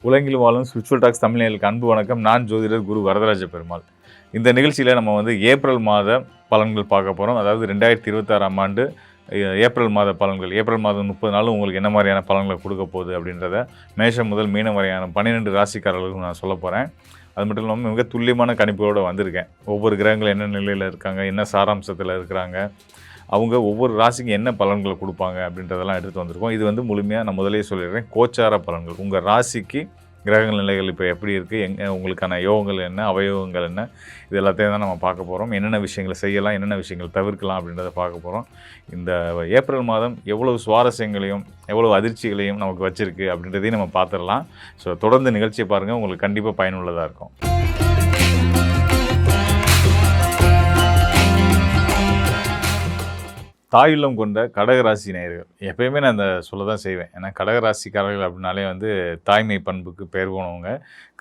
உலகில் வாழும் spiritual tax தமிழர்களுக்கு அன்பு வணக்கம். நான் ஜோதிடர் குரு வரதராஜ பெருமாள். இந்த நிகழ்ச்சியில் நம்ம ஏப்ரல் மாத பலன்கள் பார்க்க போகிறோம். அதாவது 2026ஆம் ஆண்டு ஏப்ரல் மாத பலன்கள். ஏப்ரல் மாதம் 30 நாளும் உங்களுக்கு என்ன மாதிரியான பலன்களை கொடுக்க போகுது அப்படின்றத மேஷம் முதல் மீனம் வரையான 12 ராசிக்காரர்களுக்கும் நான் சொல்ல போகிறேன். அது மட்டும் இல்லாமல் மிக துல்லியமான கணிப்புகளோடு வந்திருக்கேன். ஒவ்வொரு கிரகங்கள் என்ன நிலையில் இருக்காங்க, என்ன சாராம்சத்தில் இருக்கிறாங்க, அவங்க ஒவ்வொரு ராசிக்கு என்ன பலன்களை கொடுப்பாங்க அப்படின்றதெல்லாம் எடுத்துகிட்டு வந்திருக்கோம். இது முழுமையாக நான் முதலே சொல்லிடுறேன், கோச்சார பலன்கள். உங்கள் ராசிக்கு கிரகங்கள் நிலைகள் இப்போ எப்படி இருக்குது, உங்களுக்கான யோகங்கள் என்ன, அவயோகங்கள் என்ன, இது எல்லாத்தையும் தான் நம்ம பார்க்க போகிறோம். என்னென்ன விஷயங்களை செய்யலாம், என்னென்ன விஷயங்கள் தவிர்க்கலாம் அப்படின்றத பார்க்க போகிறோம். இந்த ஏப்ரல் மாதம் எவ்வளவு சுவாரஸ்யங்களையும் எவ்வளவு அதிர்ச்சிகளையும் நமக்கு வச்சுருக்கு அப்படின்றதையும் நம்ம பார்த்துடலாம். ஸோ தொடர்ந்து நிகழ்ச்சியை பாருங்கள், உங்களுக்கு கண்டிப்பாக பயனுள்ளதாக இருக்கும். தாயுள்ளம் கொண்ட கடகராசி நேயர்கள், எப்பயுமே நான் இந்த சொல்ல தான் செய்வேன். ஏன்னா கடகராசிக்காரர்கள் அப்படின்னாலே தாய்மை பண்புக்கு பெயர் போனவங்க.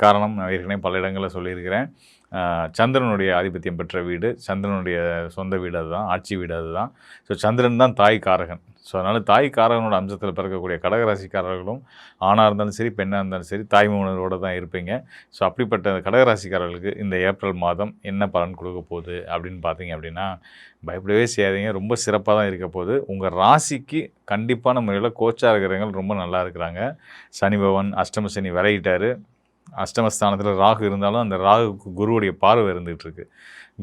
காரணம் நான் ஏற்கனவே பல இடங்களில் சொல்லியிருக்கிறேன். சந்திரனுடைய ஆதிபத்தியம் பெற்ற வீடு, சந்திரனுடைய சொந்த வீடு அதுதான், ஆட்சி வீடு அதுதான். ஸோ சந்திரன் தான் தாய் காரகன். ஸோ அதனால் தாய் காரகனோட அம்சத்தில் பிறக்கக்கூடிய கடகராசிக்காரர்களும் ஆணாக இருந்தாலும் சரி, பெண்ணாக இருந்தாலும் சரி, தாய்மை உணர்வோடு தான் இருப்பீங்க. ஸோ அப்படிப்பட்ட கடகராசிக்காரர்களுக்கு இந்த ஏப்ரல் மாதம் என்ன பலன் கொடுக்க போகுது அப்படின்னு பார்த்தீங்க அப்படின்னா, பயப்படவே செய்யாதீங்க. ரொம்ப சிறப்பாக தான் இருக்க போகுது. உங்கள் ராசிக்கு கண்டிப்பான முறையில் கோச்சார கிரகங்கள் ரொம்ப நல்லா இருக்கிறாங்க. சனி பகவான் அஷ்டம சனி விலகிட்டார். அஷ்டமஸ்தானத்தில் ராகு இருந்தாலும் அந்த ராகுக்கு குருவுடைய பார்வை இருந்துகிட்ருக்கு.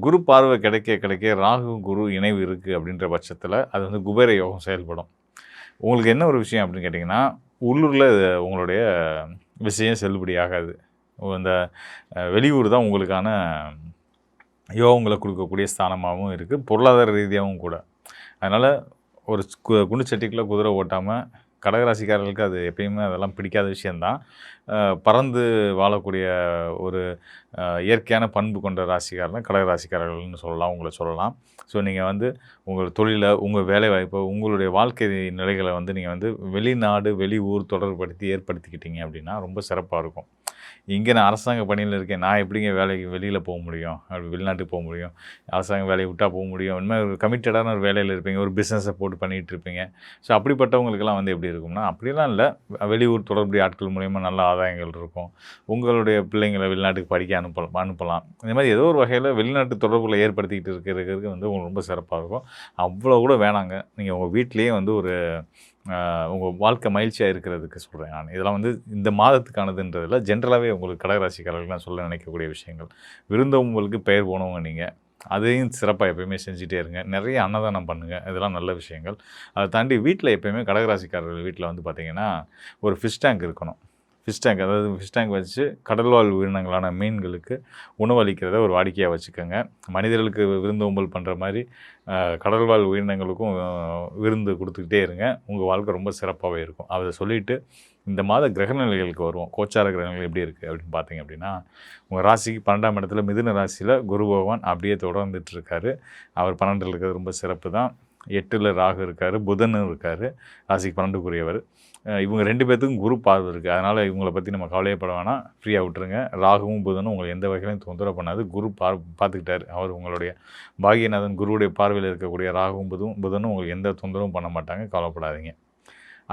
குரு பார்வை கிடைக்க ராகு குரு இணைவு இருக்குது அப்படின்ற பட்சத்தில் அது குபேர யோகம் செயல்படும். உங்களுக்கு என்ன ஒரு விஷயம் அப்படின்னு கேட்டிங்கன்னா, உள்ளூரில் உங்களுடைய விஷயம் செல்லுபடி ஆகாது. இந்த வெளியூர் தான் உங்களுக்கான யோகங்களை கொடுக்கக்கூடிய ஸ்தானமாகவும் இருக்குது, பொருளாதார ரீதியாகவும் கூட. அதனால் ஒரு குண்டு சட்டிக்குள்ளே குதிரை ஓட்டாமல், கடகராசிக்காரர்களுக்கு அது எப்பயுமே அதெல்லாம் பிடிக்காத விஷயந்தான். பறந்து வாழக்கூடிய ஒரு இயற்கையான பண்பு கொண்ட ராசிக்காரன் கடகராசிக்காரர்கள்னு சொல்லலாம், உங்களை சொல்லலாம். ஸோ நீங்கள் உங்கள் தொழிலை, உங்கள் வேலைவாய்ப்பை, உங்களுடைய வாழ்க்கை நிலைகளை நீங்கள் வெளிநாடு வெளியூர் தொடர்படுத்தி ஏற்படுத்திக்கிட்டீங்க அப்படின்னா ரொம்ப சிறப்பாக இருக்கும். இங்கே நான் அரசாங்க பணியில் இருக்கேன், நான் எப்படிங்க வேலைக்கு வெளியில் போக முடியும், அப்படி வெளிநாட்டுக்கு போக முடியும், அரசாங்க வேலையை விட்டால் போக முடியும், இனிமேல் ஒரு கமிட்டடான ஒரு வேலையில் இருப்பீங்க, ஒரு பிஸ்னஸை போட்டு பண்ணிகிட்டு இருப்பீங்க. ஸோ அப்படிப்பட்டவங்களுக்கெல்லாம் எப்படி இருக்கும்னா, அப்படிலாம் இல்லை, வெளியூர் தொடர்புடைய ஆட்கள் மூலயமா நல்ல ஆதாயங்கள் இருக்கும். உங்களுடைய பிள்ளைங்களை வெளிநாட்டுக்கு படிக்க அனுப்பலாம். இந்த மாதிரி ஏதோ ஒரு வகையில் வெளிநாட்டு தொடர்புகளை ஏற்படுத்திக்கிட்டு இருக்கிறதுக்கு உங்களுக்கு ரொம்ப சிறப்பாக இருக்கும். அவ்வளோ கூட வேணாங்க, நீங்கள் உங்கள் வீட்டிலேயே ஒரு உங்கள் வாழ்க்கை மகிழ்ச்சியாக இருக்கிறதுக்கு சொல்கிறேன் நான். இதெல்லாம் இந்த மாதத்துக்கானதுன்றதில் ஜென்ரலாகவே உங்களுக்கு கடகராசிக்காரர்கள் நான் சொல்ல நினைக்கக்கூடிய விஷயங்கள். விருந்தவங்களுக்கு பெயர் போனவங்க நீங்கள், அதையும் சிறப்பாக எப்போயுமே செஞ்சுட்டே இருங்க. நிறைய அன்னதானம் பண்ணுங்கள், இதெல்லாம் நல்ல விஷயங்கள். அதை தாண்டி வீட்டில் எப்போயுமே கடகராசிக்காரர்கள் வீட்டில் பார்த்திங்கன்னா ஒரு ஃபிஷ் டேங்க் இருக்கணும். ஃபிஷ் டேங்க், அதாவது ஃபிஷ் டேங்க் வச்சு கடல்வாழ் உயிரினங்களான மீன்களுக்கு உணவு அளிக்கிறத ஒரு வாடிக்கையாக வச்சுக்கோங்க. மனிதர்களுக்கு விருந்தோம்பல் பண்ணுற மாதிரி கடல்வாழ் உயிரினங்களுக்கும் விருந்து கொடுத்துக்கிட்டே இருங்க. உங்கள் வாழ்க்கை ரொம்ப சிறப்பாகவே இருக்கும். அதை சொல்லிவிட்டு இந்த மாத கிரகநிலைகளுக்கு வருவோம். கோச்சார கிரகங்கள் எப்படி இருக்குது அப்படின்னு பார்த்தீங்க அப்படின்னா, உங்கள் ராசிக்கு 12ஆம் இடத்துல மிதுன ராசியில் குரு பகவான் அப்படியே தொடர்ந்துட்டுருக்காரு. அவர் 12 இருக்கிறது ரொம்ப சிறப்பு தான். 8ல் ராகு இருக்கார், புதனும் இருக்கார், ராசிக்கு 12க்குரியவர். இவங்க 2 பேர்த்துக்கும் குரு பார்வை இருக்குது. அதனால் இவங்களை பற்றி நம்ம கவலையப்பட வேணாம், ஃப்ரீயாக விட்டுருங்க. ராகுவும் புதனும் உங்களை எந்த வகையிலையும் தொந்தரவு பண்ணாது. குரு பார்த்துக்கிட்டார். அவர் உங்களுடைய பாகியநாதன் குருவுடைய பார்வையில் இருக்கக்கூடிய ராகுவும் புதனும் உங்களுக்கு எந்த தொந்தரவும் பண்ண மாட்டாங்க, கவலைப்படாதீங்க.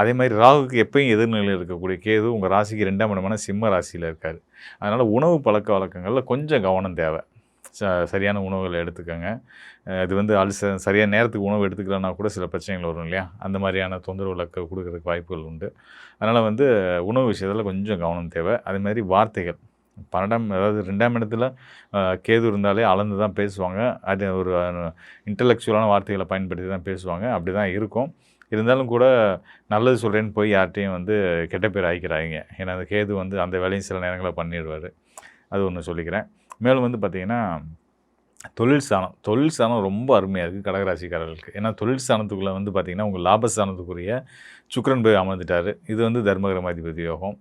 அதே மாதிரி ராகுக்கு எப்பயும் எதிர்நிலையில் இருக்கக்கூடிய கேது உங்கள் ராசிக்கு 2ஆம் இடமான சிம்ம ராசியில் இருக்கார். அதனால் உணவு பழக்க வழக்கங்களில் கொஞ்சம் கவனம் தேவை. சரியான உணவுகளை எடுத்துக்கோங்க. இது சரியான நேரத்துக்கு உணவு எடுத்துக்கலன்னா கூட சில பிரச்சனைகள் வரும் இல்லையா, அந்த மாதிரியான தொந்தரவுகளை கொடுக்கறதுக்கு வாய்ப்புகள் உண்டு. அதனால் உணவு விஷயத்தில் கொஞ்சம் கவனம் தேவை. அதேமாதிரி வார்த்தைகள், 12ஆம் அதாவது 2ஆம் இடத்துல கேது இருந்தாலே அளந்து தான் பேசுவாங்க. அது ஒரு இன்டலெக்சுவலான வார்த்தைகளை பயன்படுத்தி தான் பேசுவாங்க. அப்படி தான் இருக்கும். இருந்தாலும் கூட நல்லது சொல்கிறேன்னு போய் யார்கிட்டையும் கெட்ட பேர் ஆகிக்கிறாங்க. ஏன்னா அந்த கேது அந்த வேலையும் சில நேரங்களில் பண்ணிடுவார். அது ஒன்று சொல்லிக்கிறேன். மேலும் பார்த்திங்கன்னா, தொழில் ஸ்தானம் ரொம்ப அருமையாக இருக்குது கடகராசிக்காரர்களுக்கு. ஏன்னா தொழில் ஸ்தானத்துக்குள்ளே பார்த்திங்கன்னா உங்கள் லாபஸ்தானத்துக்குரிய சுக்கிரன் போய் அமர்ந்துட்டார். இது தர்மகரமாதிபதி யோகம்.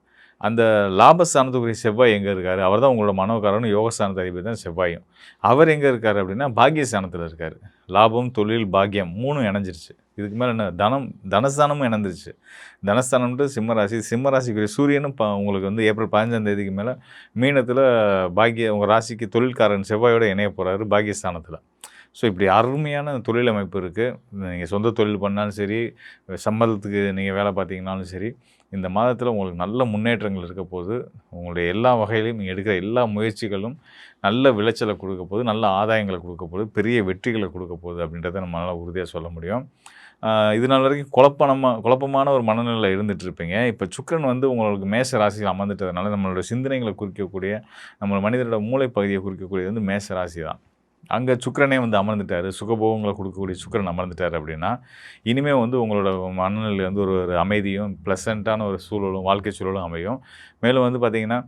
அந்த லாபஸ்தானத்துக்குரிய செவ்வாய் எங்கே இருக்கார், அவர் தான் உங்களோட மனோகாரனும் யோகஸ்தானத்து அதிபதி தான் செவ்வாயும். அவர் எங்கே இருக்கார் அப்படின்னா பாக்கியஸ்தானத்தில் இருக்கார். லாபம், தொழில், பாக்கியம் 3 இணைஞ்சிருச்சு. இதுக்கு மேலே என்ன, தனஸ்தானமும் இணைந்துருச்சு. தனஸ்தானம்ட்டு சிம்மராசிக்குரிய சூரியனும் உங்களுக்கு ஏப்ரல் 15ஆம் தேதிக்கு மேலே மீனத்தில் உங்கள் ராசிக்கு தொழில்காரன் செவ்வாயோடு இணைய போகிறாரு பாக்கியஸ்தானத்தில். ஸோ இப்படி அருமையான தொழில் அமைப்பு இருக்குது. நீங்கள் சொந்த தொழில் பண்ணாலும் சரி, சம்பளத்துக்கு நீங்கள் வேலை பார்த்தீங்கனாலும் சரி, இந்த மாதத்தில் உங்களுக்கு நல்ல முன்னேற்றங்கள் இருக்க போது. உங்களுடைய எல்லா வகையிலும் நீங்கள் எடுக்கிற எல்லா முயற்சிகளும் நல்ல விளைச்சலை கொடுக்க போகுது, நல்ல ஆதாயங்களை கொடுக்க போகுது, பெரிய வெற்றிகளை கொடுக்க போகுது அப்படின்றத நம்மளால் உறுதியாக சொல்ல முடியும். இது நாள் வரைக்கும் குழப்பமான ஒரு மனநிலையில் இருந்துட்டு இருப்பீங்க. இப்போ சுக்கிரன் வந்து உங்களுக்கு மேஷ ராசியில் அமர்ந்துட்டதுனால நம்மளோட சிந்தனைகளை குறிக்கக்கூடிய, நம்ம மனிதரோட மூளை பகுதியை குறிக்கக்கூடியது வந்து மேஷ ராசி தான். அங்கே சுக்கிரனே வந்து அமர்ந்துட்டார், சுகபோகங்களை கொடுக்கக்கூடிய சுக்கிரன் அமர்ந்துட்டார் அப்படின்னா, இனிமேல் வந்து உங்களோட மனநிலை வந்து ஒரு ஒரு அமைதியும் ப்ளசண்ட்டான ஒரு சூழலும், வாழ்க்கை சூழலும் அமையும். மேலும் வந்து பார்த்திங்கன்னா,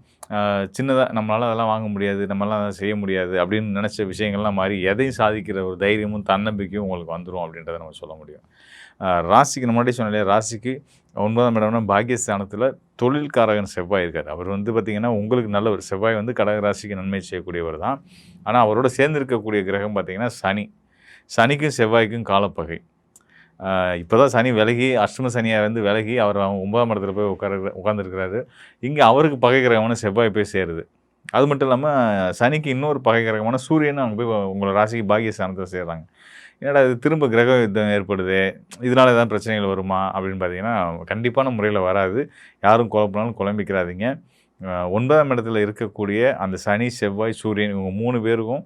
சின்னதாக நம்மளால் அதெல்லாம் வாங்க முடியாது, நம்மளால் அதெல்லாம் செய்ய முடியாது அப்படின்னு நினச்ச விஷயங்கள்லாம் மாறி எதையும் சாதிக்கிற ஒரு தைரியமும் தன்னம்பிக்கையும் உங்களுக்கு வந்துடும் அப்படின்றத நம்ம சொல்ல முடியும். ராசிக்கு முன்னாடி சொன்ன இல்லையா, ராசிக்கு 9ஆம் இடம்னா பாக்கியஸ்தானத்தில் தொழில்காரகன் செவ்வாய் இருக்கார். அவர் வந்து பார்த்திங்கன்னா உங்களுக்கு நல்ல ஒரு செவ்வாய் வந்து கடக ராசிக்கு நன்மை செய்யக்கூடியவர் தான். ஆனால் அவரோட சேர்ந்து இருக்கக்கூடிய கிரகம் பார்த்திங்கன்னா சனி. சனிக்கும் செவ்வாய்க்கும் காலப்பகை. இப்போ தான் சனி விலகி, அஷ்டம சனியாக வந்து விலகி அவர் 9ஆம் இடத்துல போய் உட்காந்துருக்கிறாரு. இங்கே அவருக்கு பகை கிரகமான செவ்வாய் போய் சேருது. அது மட்டும் இல்லாமல் சனிக்கு இன்னொரு பகை கிரகமான சூரியனும் அங்கே போய் உங்களோட ராசிக்கு பாக்கியஸ்தானத்தை சேர்றாங்க. என்னடா இது திரும்ப கிரக யுத்தம் ஏற்படுது, இதனால் எதாவது பிரச்சனைகள் வருமா அப்படின்னு பார்த்தீங்கன்னா, கண்டிப்பான முறையில் வராது. யாரும் குழப்பினாலும் குழம்பிக்கிறாதீங்க. 9ஆம் இடத்துல இருக்கக்கூடிய அந்த சனி, செவ்வாய், சூரியன் இவங்க 3 பேருக்கும்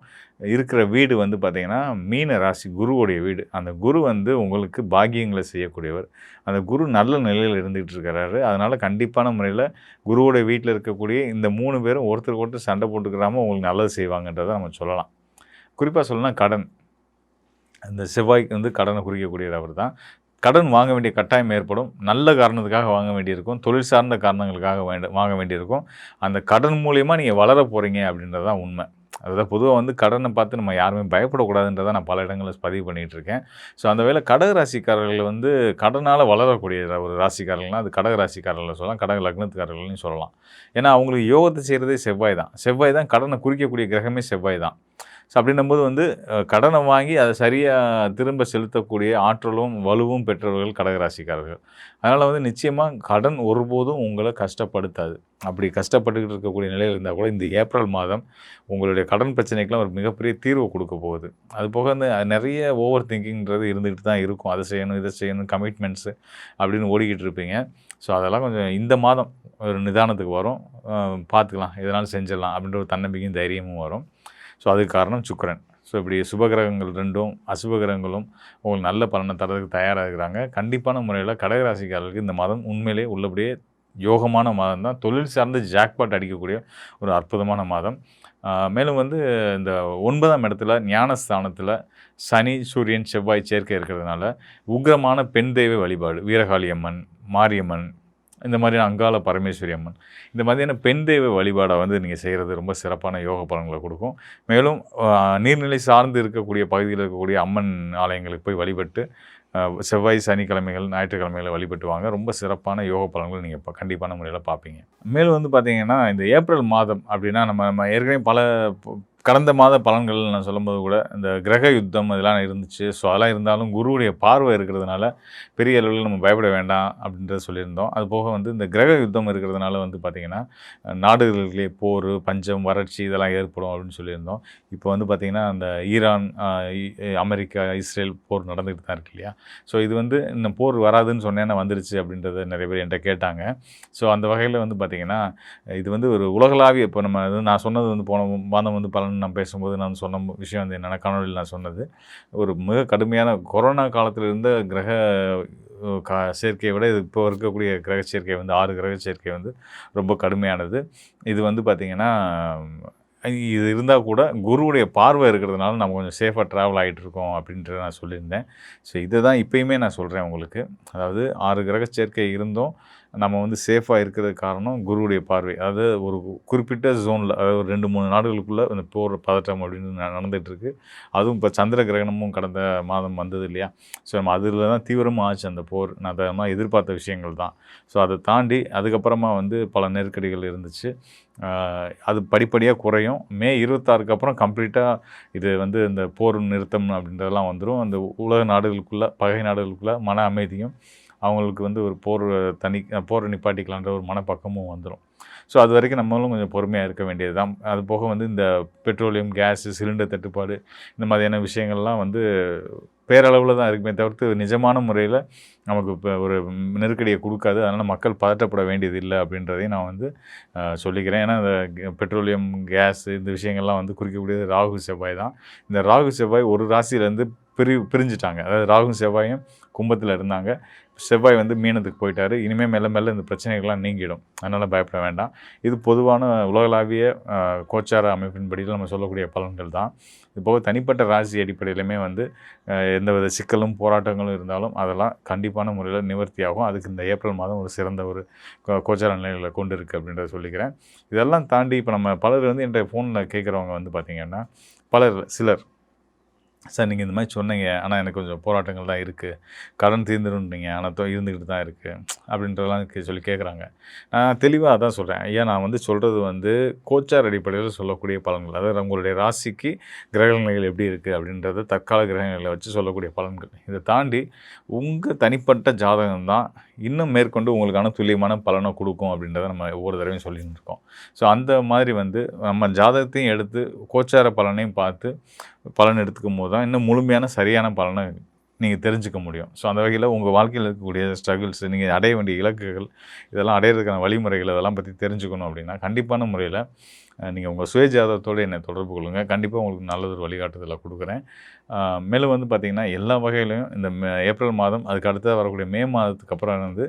இருக்கிற வீடு வந்து பார்த்திங்கன்னா மீன ராசி, குருவுடைய வீடு. அந்த குரு வந்து உங்களுக்கு பாக்கியங்களை செய்யக்கூடியவர். அந்த குரு நல்ல நிலையில் இருந்துகிட்டு இருக்கிறாரு. அதனால் கண்டிப்பான முறையில் குருவோடைய வீட்டில் இருக்கக்கூடிய இந்த 3 பேரும் ஒருத்தருக்கு ஒருத்தர் சண்டை போட்டுக்கிறாமல் உங்களுக்கு நல்லது செய்வாங்கன்றதை நம்ம சொல்லலாம். குறிப்பாக சொல்லணும்னா கடன். அந்த செவ்வாய்க்கு வந்து கடனை குறிக்கக்கூடியவர் அவர் தான். கடன் வாங்க வேண்டிய கட்டாயம் ஏற்படும். நல்ல காரணத்துக்காக வாங்க வேண்டியிருக்கும், தொழில் சார்ந்த காரணங்களுக்காக வாங்க வேண்டியிருக்கும். அந்த கடன் மூலிமா நீங்கள் வளர போகிறீங்க அப்படின்றது தான் உண்மை. அதுதான் பொதுவாக வந்து கடனை பார்த்து நம்ம யாருமே பயப்படக்கூடாதுன்றதை நான் பல இடங்களில் பதிவு பண்ணிகிட்ருக்கேன். ஸோ அந்த வேளை கடக ராசிக்காரர்கள் வந்து கடனால் வளரக்கூடிய ஒரு ராசிக்காரர்கள்னால் அது கடக ராசிக்காரர்களை சொல்லலாம், கடக லக்னத்துக்காரர்களையும் சொல்லலாம். ஏன்னா அவங்களுக்கு யோகத்தை செய்கிறதே செவ்வாய் தான். செவ்வாய் தான் கடனை குறிக்கக்கூடிய கிரகமே செவ்வாய் தான். ஸோ அப்படின்னும்போது வந்து கடனை வாங்கி அதை சரியாக திரும்ப செலுத்தக்கூடிய ஆற்றலும் வலுவும் பெற்றவர்கள் கடகராசிக்காரர்கள். அதனால் வந்து நிச்சயமாக கடன் ஒருபோதும் உங்களை கஷ்டப்படுத்தாது. அப்படி கஷ்டப்பட்டுக்கிட்டு இருக்கக்கூடிய நிலையில் இருந்தால் கூட இந்த ஏப்ரல் மாதம் உங்களுடைய கடன் பிரச்சனைக்கெலாம் ஒரு மிகப்பெரிய தீர்வு கொடுக்க போகுது. அது போக வந்து நிறைய ஓவர் திங்கிங்கிறது இருந்துக்கிட்டு தான் இருக்கும். அதை செய்யணும், இதை செய்யணும், கமிட்மெண்ட்ஸு அப்படின்னு ஓடிக்கிட்டு இருப்பீங்க. ஸோ அதெல்லாம் கொஞ்சம் இந்த மாதம் ஒரு நிதானத்துக்கு வரும். பார்த்துக்கலாம், எதனாலும் செஞ்சிடலாம் அப்படின்ற ஒரு தன்னம்பிக்கையும் தைரியமும் வரும். ஸோ அதுக்கு காரணம் சுக்கிரன். ஸோ இப்படி சுபகிரகங்கள் 2ம் அசுபகிரகங்களும் உங்களுக்கு நல்ல பலனை தரதுக்கு தயாராக இருக்கிறாங்க. கண்டிப்பான முறையில் கடகராசிக்காரர்களுக்கு இந்த மாதம் உண்மையிலே உள்ளபடியே யோகமான மாதம் தான். தொழில் சார்ந்து ஜாக்பாட் அடிக்கக்கூடிய ஒரு அற்புதமான மாதம். மேலும் வந்து இந்த 9ஆம் இடத்துல ஞானஸ்தானத்தில் சனி, சூரியன், செவ்வாய் சேர்க்கை இருக்கிறதுனால உக்கிரமான பெண் தெய்வ வழிபாடு, வீரகாளி அம்மன், மாரியம்மன், இந்த மாதிரியான அங்காள பரமேஸ்வரி அம்மன், இந்த மாதிரியான பெண் தெய்வ வழிபாடை வந்து நீங்கள் செய்கிறது ரொம்ப சிறப்பான யோக பலன்களை கொடுக்கும். மேலும் நீர்நிலை சார்ந்து இருக்கக்கூடிய பகுதியில் இருக்கக்கூடிய அம்மன் ஆலயங்களுக்கு போய் வழிபட்டு செவ்வாய், சனிக்கிழமைகள், ஞாயிற்றுக்கிழமைகளை வழிபட்டு வாங்க. ரொம்ப சிறப்பான யோக பலன்கள் நீங்கள் இப்போ கண்டிப்பான முறையில் பார்ப்பீங்க. மேலும் வந்து பார்த்திங்கன்னா இந்த ஏப்ரல் மாதம் அப்படின்னா நம்ம ஏற்கனவே பல கடந்த மாத பலன்கள் நான் சொல்லும்போது கூட இந்த கிரக யுத்தம் இதெல்லாம் இருந்துச்சு. ஸோ அதெல்லாம் இருந்தாலும் குருவுடைய பார்வை இருக்கிறதுனால பெரிய அளவில் நம்ம பயப்பட வேண்டாம் அப்படின்றத சொல்லியிருந்தோம். அது போக வந்து இந்த கிரக யுத்தம் இருக்கிறதுனால வந்து பார்த்திங்கன்னா நாடுகளிலே போர், பஞ்சம், வறட்சி இதெல்லாம் ஏற்படும் அப்படின்னு சொல்லியிருந்தோம். இப்போ வந்து பார்த்திங்கன்னா அந்த ஈரான், அமெரிக்கா, இஸ்ரேல் போர் நடந்துகிட்டு தான் இருக்கு இல்லையா? ஸோ இது வந்து இந்த போர் வராதுன்னு சொன்னேன்னா வந்துருச்சு அப்படின்றத நிறைய பேர் என்கிட்ட கேட்டாங்க. ஸோ அந்த வகையில் வந்து பார்த்திங்கன்னா இது வந்து ஒரு உலகளாவிய இப்போ நம்ம நான் சொன்னது வந்து போன மாதம் வந்து நான் பேசும்போது நான் சொன்ன விஷயம் வந்து என்னென்னா, காணொலியில் நான் சொன்னது ஒரு மிக கடுமையான கொரோனா காலத்தில் இருந்த கிரக சேர்க்கையை விட இது இப்போ இருக்கக்கூடிய கிரக சேர்க்கை வந்து 6 கிரக சேர்க்கை வந்து ரொம்ப கடுமையானது. இது வந்து பார்த்திங்கன்னா இது இருந்தால் கூட குருவுடைய பார்வை இருக்கிறதுனால நம்ம கொஞ்சம் சேஃபாக ட்ராவல் ஆகிட்டு இருக்கோம் அப்படின்றத நான் சொல்லியிருந்தேன். ஸோ இதை தான் இப்போயுமே நான் சொல்கிறேன் உங்களுக்கு. அதாவது 6 கிரக சேர்க்கை இருந்தும் நம்ம வந்து சேஃபாக இருக்கிறதுக்கு காரணம் குருவுடைய பார்வை. அதாவது ஒரு குறிப்பிட்ட ஜோனில், அதாவது ஒரு 2-3 நாடுகளுக்குள்ளே இந்த போர் பதட்டம் அப்படின்னு நடந்துகிட்ருக்கு. அதுவும் இப்போ சந்திர கிரகணமும் கடந்த மாதம் வந்தது இல்லையா? ஸோ நம்ம அதில் தான் தீவிரமாக ஆச்சு அந்த போர். நான் அதெல்லாம் எதிர்பார்த்த விஷயங்கள் தான். ஸோ அதை தாண்டி அதுக்கப்புறமா வந்து பல நெருக்கடிகள் இருந்துச்சு. அது படிப்படியாக குறையும். மே 26க்கு அப்புறம் கம்ப்ளீட்டாக இது வந்து இந்த போர் நிறுத்தம் அப்படின்றதெல்லாம் வந்துடும். அந்த உலக நாடுகளுக்குள்ளே, பகை நாடுகளுக்குள்ளே மன அமைதியும் அவங்களுக்கு வந்து ஒரு போரை நிப்பாட்டிக்கலான்ற ஒரு மனப்பக்கமும் வந்துடும். ஸோ அது வரைக்கும் நம்மளும் கொஞ்சம் பொறுமையாக இருக்க வேண்டியது தான். அது போக வந்து இந்த பெட்ரோலியம், கேஸு, சிலிண்டர் தட்டுப்பாடு இந்த மாதிரியான விஷயங்கள்லாம் வந்து பேரளவில் தான் இருக்குமே தவிர்த்து நிஜமான முறையில் நமக்கு இப்போ ஒரு நெருக்கடியை கொடுக்காது. அதனால் மக்கள் பதட்டப்பட வேண்டியது இல்லை அப்படின்றதையும் நான் வந்து சொல்லிக்கிறேன். ஏன்னா இந்த பெட்ரோலியம், கேஸு இந்த விஷயங்கள்லாம் வந்து குறிக்கக்கூடியது ராகு, செவ்வாய் தான். இந்த ராகு, செவ்வாய் ஒரு ராசியிலேருந்து பிரிஞ்சுட்டாங்க. அதாவது ராகும் செவ்வாயும் கும்பத்தில் இருந்தாங்க. செவ்வாய் வந்து மீனத்துக்கு போயிட்டாரு. இனிமேல் மெல்ல மெல்ல இந்த பிரச்சனைகள்லாம் நீங்கிடும். அதனால் பயப்பட வேண்டாம். இது பொதுவான உலகளாவிய கோச்சார அமைப்பின்படியில் நம்ம சொல்லக்கூடிய பலன்கள் தான். இது போக தனிப்பட்ட ராசி அடிப்படையிலுமே வந்து எந்தவித சிக்கலும் போராட்டங்களும் இருந்தாலும் அதெல்லாம் கண்டிப்பான முறையில் நிவர்த்தியாகும். அதுக்கு இந்த ஏப்ரல் மாதம் ஒரு சிறந்த ஒரு கோச்சார நிலைகளை கொண்டு இருக்குது அப்படின்றத சொல்லிக்கிறேன். இதெல்லாம் தாண்டி இப்போ நம்ம பலர் வந்து என்கிட்ட ஃபோனில் கேட்குறவங்க வந்து பார்த்திங்கன்னா சிலர் சார் நீங்கள் இந்த மாதிரி சொன்னீங்க, ஆனால் எனக்கு கொஞ்சம் போராட்டங்கள் தான் இருக்குது, கடன் தீர்ந்துருன்றீங்க ஆனால் இருந்துக்கிட்டு தான் இருக்குது அப்படின்றதெல்லாம் சொல்லி கேட்குறாங்க. நான் தெளிவாக அதான் சொல்கிறேன். ஐயா நான் வந்து சொல்கிறது வந்து கோச்சார் அடிப்படையில் சொல்லக்கூடிய பலன்கள், அதாவது உங்களுடைய ராசிக்கு கிரகநிலைகள் எப்படி இருக்குது அப்படின்றத தற்கால கிரகநிலைகளை வச்சு சொல்லக்கூடிய பலன்கள். இதை தாண்டி உங்கள் தனிப்பட்ட ஜாதகம் தான் இன்னும் மேற்கொண்டு உங்களுக்கான துல்லியமான பலனை கொடுக்கும் அப்படின்றத நம்ம ஒவ்வொரு தடவையும் சொல்லின்னு இருக்கோம். ஸோ அந்த மாதிரி வந்து நம்ம ஜாதகத்தையும் எடுத்து கோச்சார பலனையும் பார்த்து பலன் எடுத்துக்கும் போது தான் இன்னும் முழுமையான சரியான பலனை நீங்கள் தெரிஞ்சுக்க முடியும். ஸோ அந்த வகையில் உங்கள் வாழ்க்கையில் இருக்கக்கூடிய ஸ்ட்ரகிள்ஸ், நீங்கள் அடைய வேண்டிய இலக்குகள், இதெல்லாம் அடையிறதுக்கான வழிமுறைகள் இதெல்லாம் பற்றி தெரிஞ்சுக்கணும் அப்படின்னா கண்டிப்பான முறையில் நீங்கள் உங்கள் சுய ஜாதகத்தோடு என்னை தொடர்பு கொள்ளுங்கள். கண்டிப்பாக உங்களுக்கு நல்லதொரு வழிகாட்டுதலை கொடுக்குறேன். மேலும் வந்து பார்த்திங்கன்னா எல்லா வகையிலையும் இந்த ஏப்ரல் மாதம் அதுக்கு அடுத்து வரக்கூடிய மே மாதத்துக்கு அப்புறம் வந்து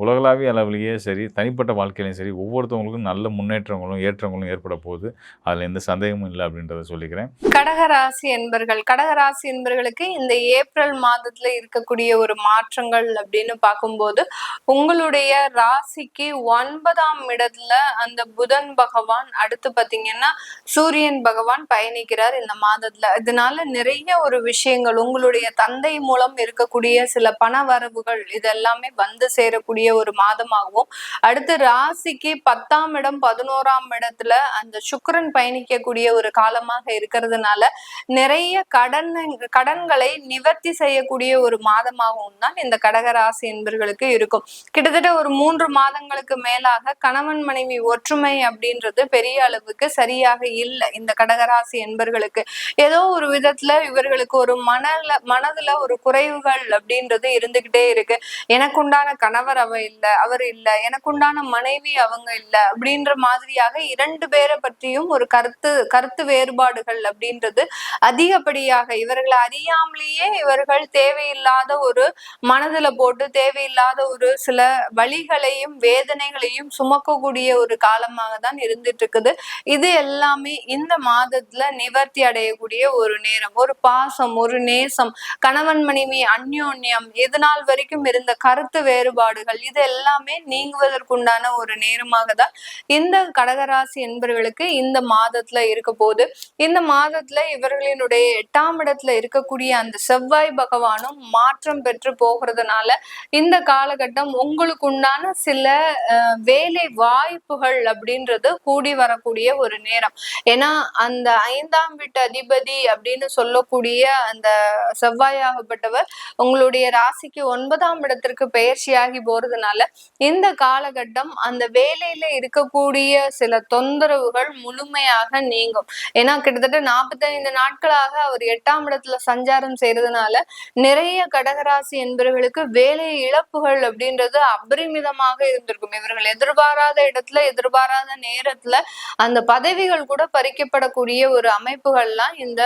உலகளாவிய அளவிலேயே சரி, தனிப்பட்ட வாழ்க்கையிலையும் சரி, ஒவ்வொருத்தவங்களுக்கும் நல்ல முன்னேற்றங்களும் ஏற்றங்களும் ஏற்பட போகுது. அதில் எந்த சந்தேகமும் இல்லை அப்படின்றத சொல்லிக்கிறேன். கடகராசி என்பர்களுக்கு இந்த ஏப்ரல் மாதத்துல இருக்கக்கூடிய ஒரு மாற்றங்கள் அப்படின்னு பார்க்கும்போது உங்களுடைய ராசிக்கு 9ஆம் இடத்துல அந்த புதன் பகவான், அடுத்து பாத்தீங்கன்னா சூரியன் பகவான் பயணிக்கிறார் இந்த மாதத்துல. இதனால நிறைய ஒரு விஷயங்கள், உங்களுடைய தந்தை மூலம் இருக்கக்கூடிய சில பண வரவுகள் இதெல்லாமே வந்து சேரக்கூடிய ஒரு மாதமாகவும், அடுத்து ராசிக்கு 10ஆம் இடம் 11ஆம் இடத்துல அந்த சுக்கிரன் பயணிக்கக்கூடிய ஒரு காலமாக இருக்கிறதுனால நிறைய கடன்களை நிவர்த்தி செய்யக்கூடிய ஒரு மாதமாகவும் தான் இந்த கடகராசி என்பர்களுக்கு இருக்கும். கிட்டத்தட்ட ஒரு 3 மாதங்களுக்கு மேலாக கணவன் மனைவி ஒற்றுமை அப்படின்றது பெரிய அளவுக்கு சரியாக இல்லை இந்த கடகராசி என்பர்களுக்கு. ஏதோ ஒரு விதத்துல இவர்களுக்கு ஒரு மனதுல ஒரு குறைவுகள் அப்படின்றது இருந்துகிட்டே இருக்கு. எனக்கு உண்டான கணவர் அவர் இல்ல, எனக்கு உண்டான மனைவி அவங்க இல்ல அப்படின்ற மாதிரியாக 2 பேரை பற்றியும் ஒரு கருத்து வேறுபாடுகள் அப்படின்றது அதிகப்படியாக இவர்களை அறியாமலேயே இவர்கள் தேவையில்லாத ஒரு மனதுல போட்டு தேவையில்லாத ஒரு சில வலிகளையும் வேதனைகளையும் சுமக்கக்கூடிய ஒரு காலமாக தான் இருந்துட்டு இருக்குது. இது எல்லாமே இந்த மாதத்துல நிவர்த்தி அடையக்கூடிய ஒரு நேரம். ஒரு பாசம், ஒரு நேசம், கணவன் மனைவி அந்யோன்யம், இது நாள் வரைக்கும் இருந்த கருத்து வேறுபாடுகள் இது எல்லாமே நீங்குவதற்குண்டான ஒரு நேரமாக தான் இந்த கடகராசி என்பவர்களுக்கு இந்த மாதத்துல இருக்க போது. இந்த மாதத்துல இவர்களினுடைய 8ஆம் இடத்துல இருக்கக்கூடிய அந்த செவ்வாய் பகவானும் மாற்றம் பெற்று போகிறதுனால இந்த காலகட்டம் உங்களுக்கு உண்டான சில வேலை வாய்ப்புகள் அப்படின்றது கூடி வரக்கூடிய ஒரு நேரம். ஏன்னா அந்த 5ஆம் வீட்டு அதிபதி அப்படின்னு சொல்லக்கூடிய அந்த செவ்வாயாகப்பட்டவர் உங்களுடைய ராசிக்கு 9ஆம் இடத்திற்கு பெயர்ச்சியாகி போறதுனால இந்த காலகட்டம் அந்த வேலையில இருக்கக்கூடிய சில தொந்தரவுகள் முழுமையாக நீங்கும். ஏன்னா கிட்டத்தட்ட 45 நாட்களாக அவர் 8ஆம் இடத்துல சஞ்சாரம் செய்யறதுனால நிறைய கடகராசி என்பவர்களுக்கு வேலை இழப்புகள் அப்படின்றது அபரிமிதமாக இருந்திருக்கும். இவர்கள் எதிர்பாராத இடத்துல எதிர்பாராத நேரத்துல அந்த பதவிகள் கூட பறிக்கப்படக்கூடிய ஒரு அமைப்புகள்லாம் இந்த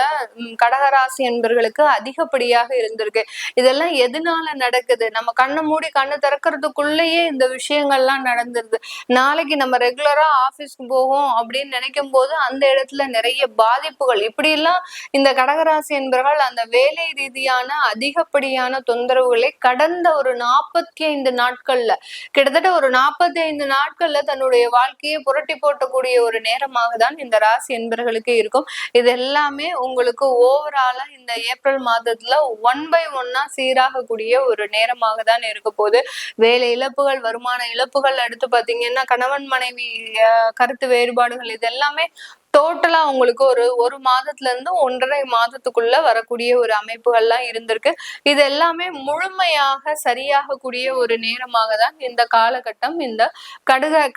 கடகராசி என்பவர்களுக்கு அதிகப்படியாக இருந்திருக்கு. இதெல்லாம் எதனால நடக்குது? நம்ம கண்ணை மூடி கண்ணு திறக்கிறதுக்குள்ளேயே இந்த விஷயங்கள்லாம் நடந்துருது. நாளைக்கு நம்ம ரெகுலரா ஆபீஸ்க்கு போவோம் அப்படின்னு நினைக்கும் போது அந்த இடத்துல நிறைய பாதிப்புகள், இப்படி எல்லாம் இந்த கடகராசி என்பவர்கள் அந்த வேலை ரீதியான அதிகப்படியான தொந்தரவுகளை கடந்த ஒரு 45 நாட்கள்ல கிட்டத்தட்ட ஒரு 45 நாட்கள்ல தன்னுடைய வாழ்க்கையை புரட்டி போட்டக்கூடிய ஒரு நேரமாக தான் இந்த ராசி என்பவர்களுக்கு இருக்கும். இது எல்லாமே உங்களுக்கு ஓவராலா இந்த ஏப்ரல் மாதத்துல 1 by 1 சீராகக்கூடிய ஒரு நேரமாக தான் இருக்க போகுது. வேலை இழப்புகள், வருமான இழப்புகள், அடுத்து பாத்தீங்கன்னா கணவன் மனைவி கருத்து வேறுபாடுகள், இது எல்லாமே டோட்டலா உங்களுக்கு ஒரு மாதத்துல இருந்து 1.5 மாதத்துக்குள்ள வரக்கூடிய ஒரு அமைப்புகள்லாம் இருந்திருக்கு. இது எல்லாமே முழுமையாக சரியாகக்கூடிய ஒரு நேரமாக தான் இந்த காலகட்டம் இந்த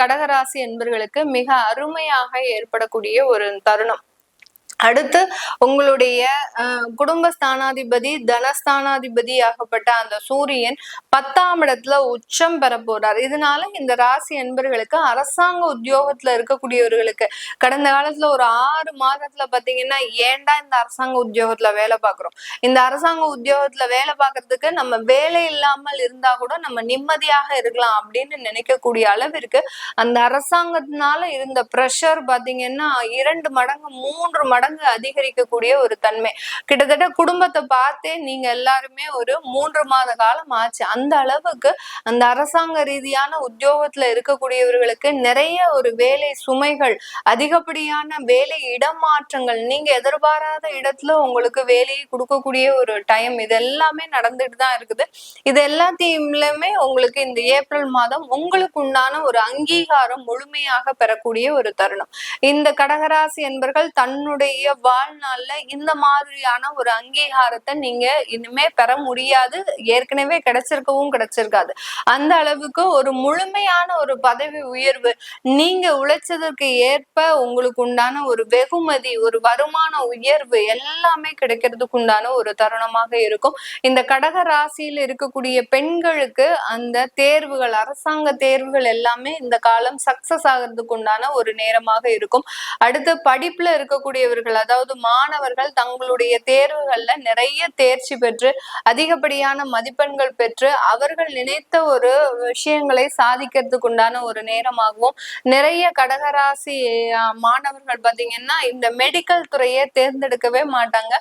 கடகராசி என்பர்களுக்கு மிக அருமையாக ஏற்படக்கூடிய ஒரு தருணம். அடுத்து உங்களுடைய குடும்ப ஸ்தானாதிபதி தனஸ்தானாதிபதி ஆகப்பட்ட அந்த சூரியன் 10ஆம் இடத்துல உச்சம் பெற போறார். இதனால இந்த ராசி என்பர்களுக்கு அரசாங்க உத்தியோகத்துல இருக்கக்கூடியவர்களுக்கு கடந்த காலத்துல ஒரு 6 மாதத்துல பாத்தீங்கன்னா ஏன்டா இந்த அரசாங்க உத்தியோகத்துல வேலை பார்க்கிறோம், இந்த அரசாங்க உத்தியோகத்துல வேலை பார்க்கறதுக்கு நம்ம வேலை இல்லாமல் இருந்தா கூட நம்ம நிம்மதியாக இருக்கலாம் அப்படின்னு நினைக்கக்கூடிய அளவிற்கு அந்த அரசாங்கத்தினால இருந்த பிரஷர் பாத்தீங்கன்னா 2 மடங்கு 3 மடங்கு அதிகரிக்கக்கூடிய ஒரு தன்மை. கிட்டத்தட்ட குடும்பத்தை பார்த்தே நீங்க எல்லாருமே ஒரு 3 மாத காலம் ஆச்சு. அந்த அளவுக்கு அந்த அரசாங்க ரீதியான உத்தியோகத்துல இருக்கக்கூடியவர்களுக்கு நிறைய ஒரு வேலை சுமைகள், அதிகப்படியான வேலை இடமாற்றங்கள், நீங்க எதிர்பாராத இடத்துல உங்களுக்கு வேலையை கொடுக்கக்கூடிய ஒரு டைம், இது எல்லாமே நடந்துட்டு தான் இருக்குது. இது எல்லாத்தையுமே உங்களுக்கு இந்த ஏப்ரல் மாதம் உங்களுக்கு உண்டான ஒரு அங்கீகாரம் முழுமையாக பெறக்கூடிய ஒரு தருணம். இந்த கடகராசி என்பர்கள் தன்னுடைய வாழ்நாள்ல இந்த மாதிரியான ஒரு அங்கீகாரத்தை நீங்க இனிமே பெற முடியாது. ஏற்கனவே கிடைச்சிருக்காது. அந்த அளவுக்கு ஒரு முழுமையான ஒரு பதவி உயர்வு, நீங்க உழைச்சதற்கு ஏற்ப உங்களுக்கு உண்டான ஒரு வெகுமதி, ஒரு வருமான உயர்வு எல்லாமே கிடைக்கிறதுக்கு உண்டான ஒரு தருணமாக இருக்கும். இந்த கடக ராசியில் இருக்கக்கூடிய பெண்களுக்கு அந்த தேர்வுகள், அரசாங்க தேர்வுகள் எல்லாமே இந்த காலம் சக்சஸ் ஆகிறதுக்கு உண்டான ஒரு நேரமாக இருக்கும். அடுத்து படிப்புல இருக்கக்கூடியவர்கள், அதாவது மாணவர்கள் தங்களுடைய தேர்வுகள்ல நிறைய தேர்ச்சி பெற்று அதிகப்படியான மதிப்பெண்கள் பெற்று அவர்கள் நினைத்த ஒரு விஷயங்களை சாதிக்கிறதுக்கு உண்டான ஒரு நேரமாகவும், நிறைய கடகராசி மாணவர்கள் பாத்தீங்கன்னா இந்த மெடிக்கல் துறையை தேர்ந்தெடுக்கவே மாட்டாங்க.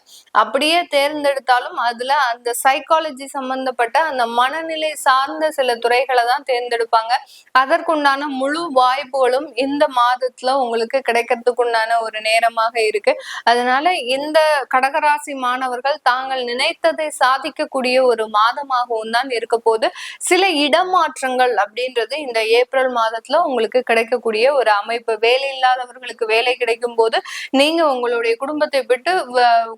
அப்படியே தேர்ந்தெடுத்தாலும் அதுல அந்த சைக்காலஜி சம்பந்தப்பட்ட அந்த மனநிலை சார்ந்த சில துறைகளை தான் தேர்ந்தெடுப்பாங்க. அதற்குண்டான முழு வாய்ப்புகளும் இந்த மாதத்துல உங்களுக்கு கிடைக்கிறதுக்கு உண்டான ஒரு நேரமாக இருக்கு. அதனால இந்த கடகராசி மாணவர்கள் தாங்கள் நினைத்ததை சாதிக்கக்கூடிய ஒரு மாதமாகவும் தான் இருக்க போது. சில இடமாற்றங்கள் அப்படின்றது இந்த ஏப்ரல் மாதத்துல உங்களுக்கு கிடைக்கக்கூடிய ஒரு அமைப்பு. வேலை இல்லாதவர்களுக்கு வேலை கிடைக்கும் போது நீங்க உங்களுடைய குடும்பத்தை விட்டு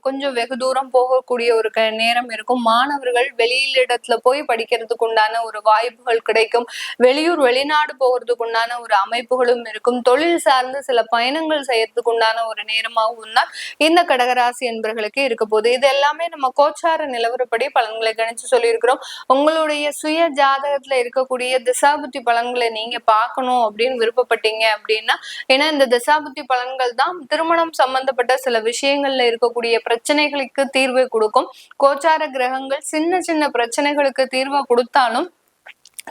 கொஞ்சம் வெகு தூரம் போகக்கூடிய ஒரு நேரம் இருக்கும். மாணவர்கள் வெளியிடத்துல போய் படிக்கிறதுக்கு உண்டான ஒரு வாய்ப்புகள் கிடைக்கும். வெளியூர் வெளிநாடு போகிறதுக்கு உண்டான ஒரு அமைப்புகளும் இருக்கும். தொழில் சார்ந்து சில பயணங்கள் செய்யறதுக்கு உண்டான ஒரு நேரமாகவும் தான் இந்த கடகராசி என்பர்களுக்கு இருக்க போகுது. இது எல்லாமே நம்ம கோச்சார நிலவரப்படி பலன்களை கணிச்சு சொல்லியிருக்கிறோம். உங்களுடைய சுய ஜாதகத்துல இருக்கக்கூடிய திசாபுத்தி பலன்களை நீங்க பார்க்கணும் அப்படின்னு விருப்பப்பட்டீங்க அப்படின்னா, ஏன்னா இந்த திசாபுத்தி பலன்கள் தான் திருமணம் சம்பந்தப்பட்ட சில விஷயங்கள்ல இருக்கக்கூடிய பிரச்சனைகளுக்கு தீர்வை கொடுக்கும். கோச்சார கிரகங்கள் சின்ன சின்ன பிரச்சனைகளுக்கு தீர்வை கொடுத்தாலும்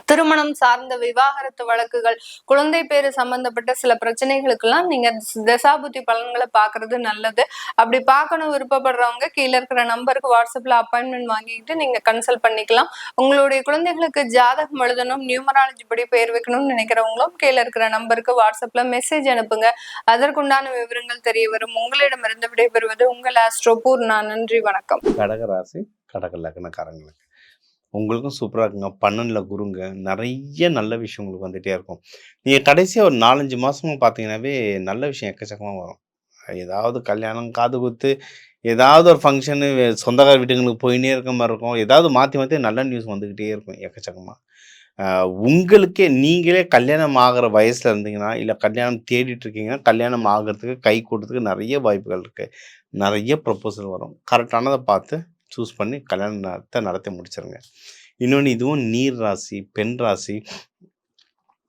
திருமணம் சார்ந்த விவாகரத்து வழக்குகள், குழந்தை பேரு சம்பந்தப்பட்ட சில பிரச்சனைகளுக்கெல்லாம் நீங்க தசாபுத்தி பலன்களை பாக்குறது நல்லது. அப்படி பார்க்கணும் விருப்பப்படுறவங்க கீழே இருக்கிற நம்பருக்கு வாட்ஸ்அப்ல அப்பாயின்மெண்ட் வாங்கிட்டு நீங்க கன்சல்ட் பண்ணிக்கலாம். உங்களுடைய குழந்தைகளுக்கு ஜாதகம் எழுதணும், நியூமராலஜி படி பெயர் வைக்கணும்னு நினைக்கிறவங்களும் கீழே இருக்கிற நம்பருக்கு வாட்ஸ்அப்ல மெசேஜ் அனுப்புங்க. அதற்குண்டான விவரங்கள் தெரிய வரும். உங்களிடமிருந்து விடைபெறுவது உங்கள் ஆஸ்ட்ரோ பூர்ணா. நன்றி, வணக்கம். கடகராசி கடக லக்னக்காரங்களுக்கு உங்களுக்கும் சூப்பராக இருக்குங்க. 12ல் குருங்க, நிறைய நல்ல விஷயம் உங்களுக்கு வந்துகிட்டே இருக்கும். நீங்கள் கடைசியாக ஒரு 4-5 மாதமும் பார்த்தீங்கன்னாவே நல்ல விஷயம் எக்கச்சக்கமாக வரும். ஏதாவது கல்யாணம், காது குத்து, ஏதாவது ஒரு ஃபங்க்ஷனு, சொந்தக்கார வீட்டுங்களுக்கு போயினே இருக்க மாதிரி இருக்கும். ஏதாவது மாற்றி மாற்றி நல்ல நியூஸ் வந்துக்கிட்டே இருக்கும் எக்கச்சக்கமாக. உங்களுக்கே நீங்களே கல்யாணம் ஆகிற வயசில் இருந்தீங்கன்னா, இல்லை கல்யாணம் தேடிட்டு இருக்கீங்கன்னா, கல்யாணம் ஆகிறதுக்கு கை கொடுறதுக்கு நிறைய வாய்ப்புகள் இருக்குது. நிறைய ப்ரப்போசல் வரும். கரெக்டானதை பார்த்து சூஸ் பண்ணி கல்யாணத்தை நடத்தி முடிச்சிருங்க. இன்னொன்று, இதுவும் நீர் ராசி, பெண் ராசி,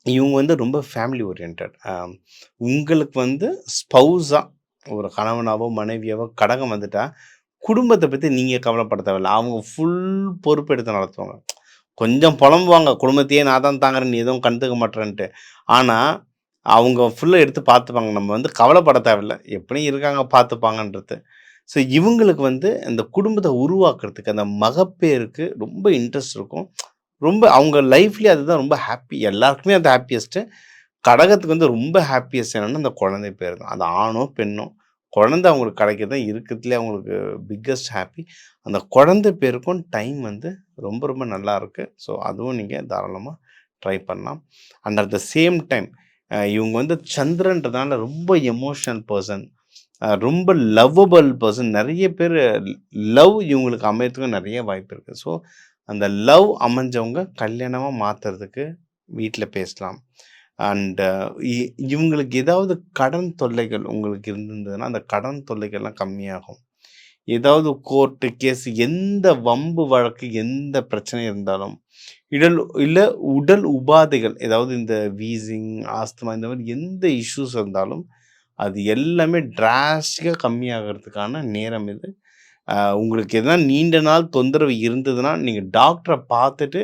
இவங்க ரொம்ப ஃபேமிலி ஓரியன்ட். உங்களுக்கு ஸ்பௌஸாக ஒரு கணவனாவோ மனைவியாவோ கடகம் வந்துட்டா குடும்பத்தை பற்றி நீங்கள் கவலைப்பட தேவையில்லை. அவங்க ஃபுல் பொறுப்பெடுத்து நடத்துவாங்க. கொஞ்சம் புலம்புவாங்க, குடும்பத்தையே நான் தான் தாங்குறேன், நீ எதுவும் கண்டுக்க மாட்டேன்ட்டு. ஆனால் அவங்க ஃபுல்லாக எடுத்து பார்த்துப்பாங்க. நம்ம கவலைப்பட தேவையில்லை, எப்படியும் இருக்காங்க பார்த்துப்பாங்கன்றது. ஸோ இவங்களுக்கு இந்த குடும்பத்தை உருவாக்குறதுக்கு, அந்த மகப்பேருக்கு ரொம்ப இன்ட்ரெஸ்ட் இருக்கும். ரொம்ப அவங்க லைஃப்லேயே அதுதான் ரொம்ப ஹாப்பி. எல்லாருக்குமே அது ஹாப்பியஸ்ட்டு. கடகத்துக்கு ரொம்ப ஹாப்பியஸ்ட் என்னென்னா அந்த குழந்தை பேர் தான். அது ஆணோ பெண்ணோ குழந்தை அவங்களுக்கு கிடைக்கிறது தான் இருக்கிறதுலே அவங்களுக்கு பிக்கஸ்ட் ஹாப்பி. அந்த குழந்தை பேருக்கும் டைம் ரொம்ப ரொம்ப நல்லா இருக்குது. ஸோ அதுவும் நீங்கள் தாராளமாக ட்ரை பண்ணலாம். And at the same time இவங்க வந்து சந்திரன்றதுனால ரொம்ப எமோஷனல் பர்சன், ரொம்ப லவ்வபிள் பர்சன். நிறைய பேர் லவ் இவங்களுக்கு அமையறதுக்கு நிறைய வாய்ப்பு இருக்குது. ஸோ அந்த லவ் அமைஞ்சவங்க கல்யாணமாக மாற்றுறதுக்கு வீட்டில் பேசலாம். அண்ட் இவங்களுக்கு ஏதாவது கடன் தொல்லைகள் உங்களுக்கு இருந்ததுன்னா அந்த கடன் தொல்லைகள்லாம் கம்மியாகும். ஏதாவது கோர்ட்டு கேஸ், எந்த வம்பு வழக்கு, எந்த பிரச்சனை இருந்தாலும் இடல் இல்லை உடல் உபாதைகள், ஏதாவது இந்த வீசிங், ஆஸ்துமா, இந்த மாதிரி எந்த இஷ்யூஸ் இருந்தாலும் அது எல்லாமே டிராஸ்டிக்காக கம்மியாகிறதுக்கான நேரம் இது. உங்களுக்கு எதனா நீண்ட நாள் தொந்தரவு இருந்ததுன்னா நீங்கள் டாக்டரை பார்த்துட்டு